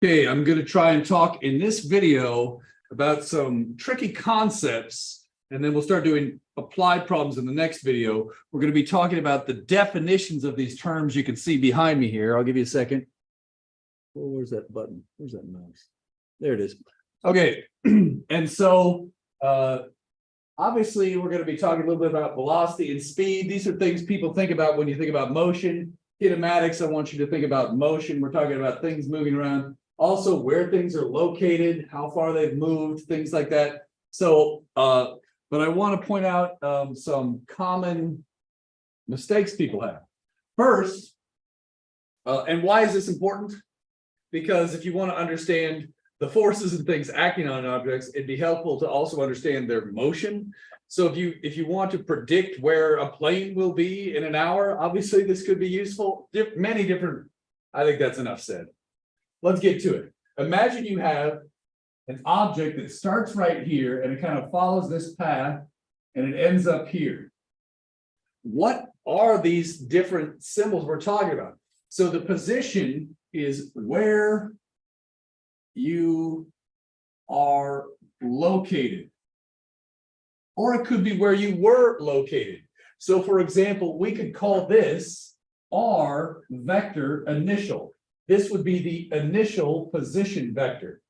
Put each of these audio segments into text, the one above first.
Okay, I'm going to try and talk in this video about some tricky concepts, and then we'll start doing applied problems in the next video. We're going to be talking about the definitions of these terms you can see behind me here. I'll give you a second. Oh, where's that button? Where's that mouse? There it is. Okay, and so obviously we're going to be talking a little bit about velocity and speed. These are things people think about when you think about motion. Kinematics, I want you to think about motion. We're talking about things moving around. Also, where things are located, how far they've moved, things like that. So, but I want to point out some common mistakes people have. First, and why is this important? Because if you want to understand the forces and things acting on objects, it'd be helpful to also understand their motion. So if you want to predict where a plane will be in an hour, obviously this could be useful. Many different, I think that's enough said. Let's get to it. Imagine you have an object that starts right here and it kind of follows this path and it ends up here. What are these different symbols we're talking about? So the position is where you are located, or it could be where you were located. So for example, we could call this R vector initial. This would be the initial position vector.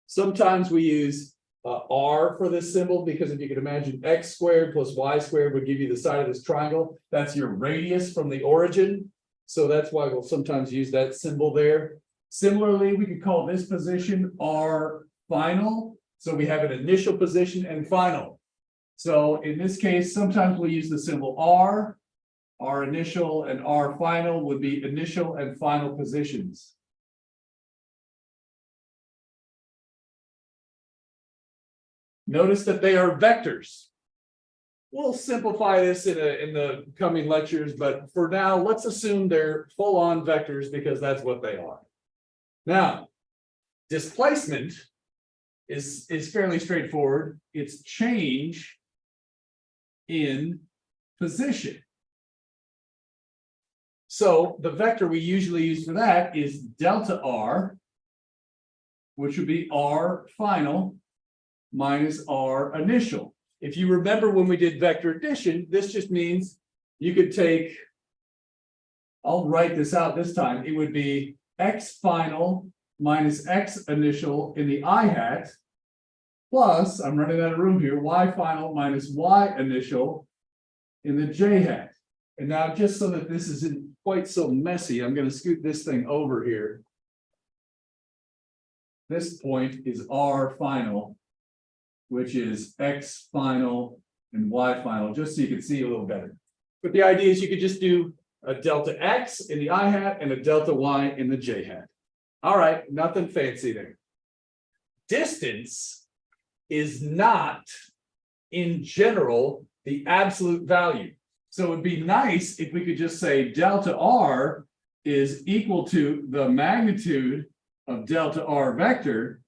Sometimes we use R for this symbol because if you can imagine x squared plus y squared would give you the side of this triangle. That's your radius from the origin. So that's why we'll sometimes use that symbol there. Similarly, we could call this position R final. So we have an initial position and final. So in this case, sometimes we'll use the symbol R. R initial and R final would be initial and final positions. Notice that they are vectors. We'll simplify this in the coming lectures, but for now, let's assume they're full-on vectors because that's what they are. Now, displacement is fairly straightforward. It's change in position. So the vector we usually use for that is delta R, which would be R final minus R initial. If you remember when we did vector addition, this just means you could take, I'll write this out this time, it would be X final minus X initial in the I hat, plus, I'm running out of room here, Y final minus Y initial in the J hat. And now just so that this isn't quite so messy, I'm going to scoot this thing over here. This point is R final, which is X final and Y final, just so you can see a little better. But the idea is you could just do a delta X in the I hat and a delta Y in the J hat. All right, nothing fancy there. Distance is not, in general, the absolute value. So it would be nice if we could just say delta R is equal to the magnitude of delta R vector.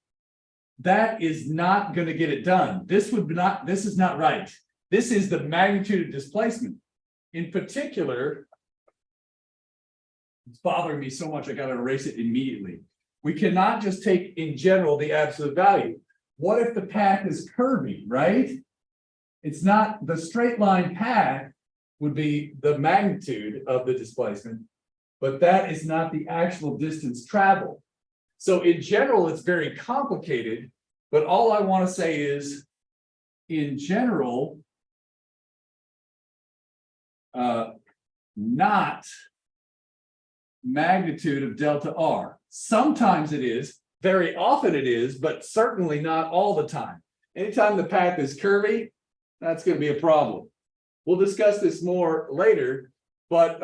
That is not going to get it done. This is not right. This is the magnitude of displacement. In particular, it's bothering me so much I got to erase it immediately. We cannot just take in general the absolute value. What if the path is curvy, right? It's not the straight line path would be the magnitude of the displacement, but that is not the actual distance traveled. So in general, it's very complicated, but all I want to say is, in general, not magnitude of delta R. Sometimes it is, very often it is, but certainly not all the time. Anytime the path is curvy, that's going to be a problem. We'll discuss this more later, but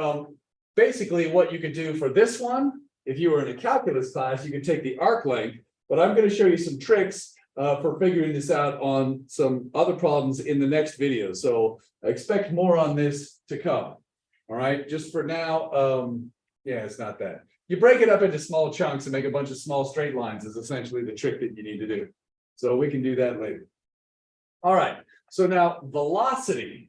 basically what you could do for this one, if you were in a calculus class, you could take the arc length, but I'm going to show you some tricks for figuring this out on some other problems in the next video. So expect more on this to come. All right, just for now, yeah, it's not that. You break it up into small chunks and make a bunch of small straight lines is essentially the trick that you need to do. So we can do that later. All right, so now velocity.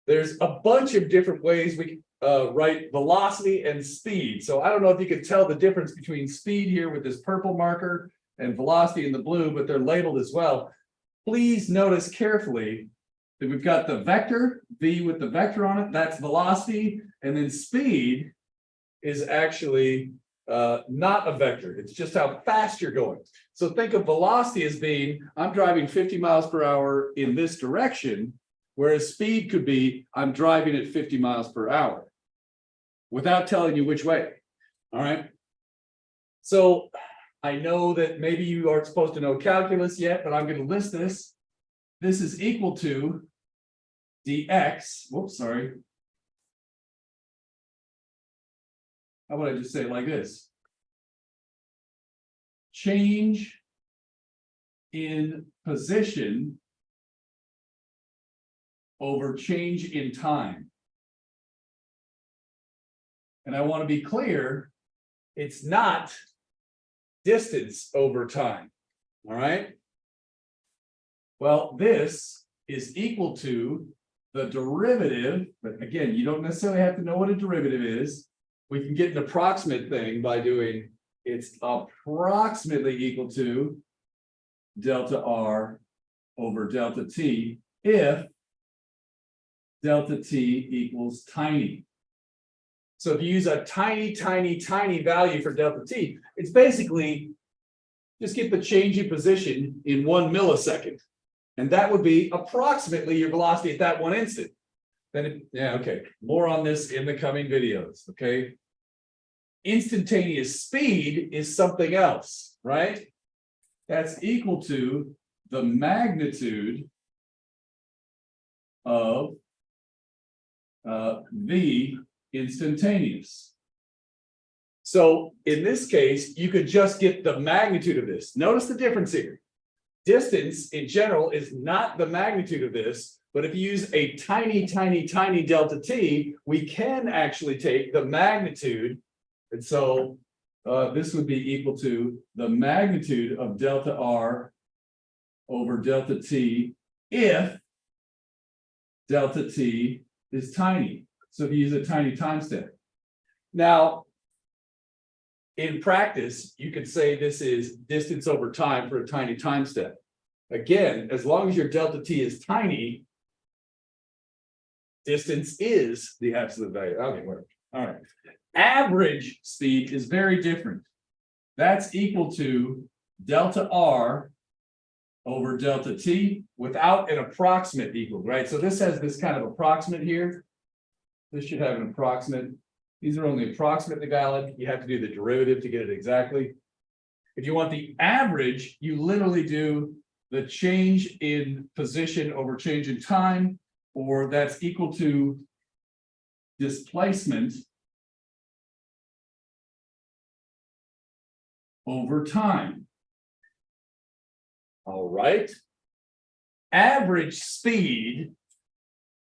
There's a bunch of different ways write velocity and speed. So I don't know if you can tell the difference between speed here with this purple marker and velocity in the blue, but they're labeled as well. Please notice carefully that we've got the vector, v with the vector on it, that's velocity, and then speed is actually not a vector. It's just how fast you're going. So think of velocity as being, I'm driving 50 miles per hour in this direction, whereas speed could be, I'm driving at 50 miles per hour without telling you which way. All right. So I know that maybe you aren't supposed to know calculus yet, but I'm going to list this. This is equal to dx. Whoops, sorry. How would I just say it like this? Change in position over change in time. And I want to be clear, it's not distance over time. All right. Well, this is equal to the derivative, but again, you don't necessarily have to know what a derivative is. We can get an approximate thing by doing it's approximately equal to delta R over delta T if delta T equals tiny. So if you use a tiny value for delta T, it's basically just get the change in position in 1 millisecond. And that would be approximately your velocity at that one instant. Then, okay. More on this in the coming videos, okay? Instantaneous speed is something else, right? That's equal to the magnitude of the instantaneous. So in this case, you could just get the magnitude of this. Notice the difference here. Distance in general is not the magnitude of this, but if you use a tiny delta T, we can actually take the magnitude. And so this would be equal to the magnitude of delta R over delta T if delta T is tiny. So if you use a tiny time step. Now, in practice, you could say this is distance over time for a tiny time step. Again, as long as your delta T is tiny, distance is the absolute value. Okay, whatever. All right. Average speed is very different. That's equal to delta R over delta T without an approximate equal, right? So this has this kind of approximate here. This should have an approximate. These are only approximately valid. You have to do the derivative to get it exactly. If you want the average, you literally do the change in position over change in time, or that's equal to displacement over time. All right. Average speed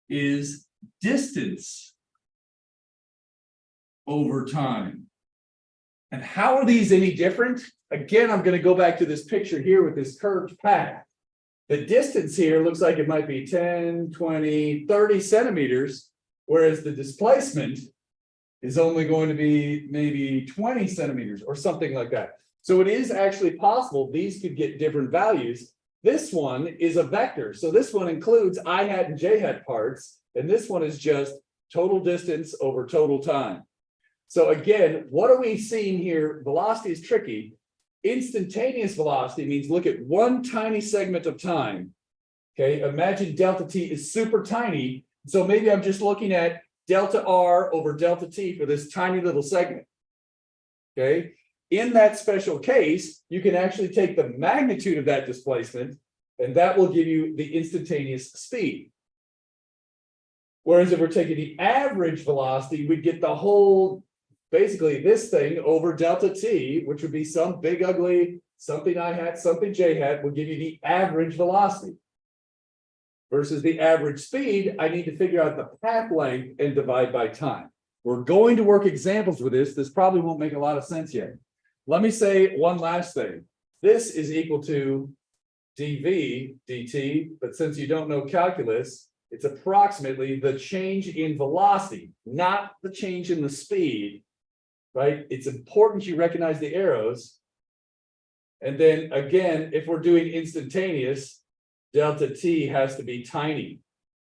is distance over time. And how are these any different? Again, I'm going to go back to this picture here with this curved path. The distance here looks like it might be 10, 20, 30 centimeters, whereas the displacement is only going to be maybe 20 centimeters or something like that. So it is actually possible these could get different values. This one is a vector. So this one includes I hat and j hat parts, and this one is just total distance over total time. So again, what are we seeing here? Velocity is tricky. Instantaneous velocity means look at one tiny segment of time. Okay, imagine delta T is super tiny. So maybe I'm just looking at delta R over delta T for this tiny little segment. Okay, in that special case, you can actually take the magnitude of that displacement, and that will give you the instantaneous speed. Whereas if we're taking the average velocity, we'd get the whole, basically this thing over delta T, which would be some big ugly, something I hat, something j hat, would give you the average velocity. Versus the average speed, I need to figure out the path length and divide by time. We're going to work examples with this. This probably won't make a lot of sense yet. Let me say one last thing. This is equal to dv dt, but since you don't know calculus, It's approximately the change in velocity, not the change in the speed, right? It's important you recognize the arrows. And then again, if we're doing instantaneous, delta t has to be tiny.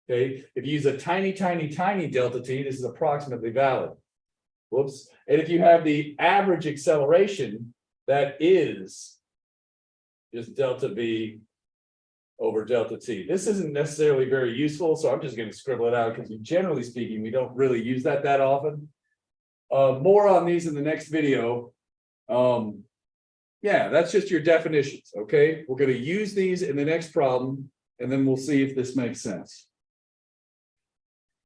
Okay, if you use a tiny delta t, this is approximately valid. Whoops. And if you have the average acceleration, that is just delta v over delta t. This isn't necessarily very useful, so I'm just going to scribble it out because generally speaking, we don't really use that often. More on these in the next video. Yeah, that's just your definitions, okay? We're going to use these in the next problem, and then we'll see if this makes sense.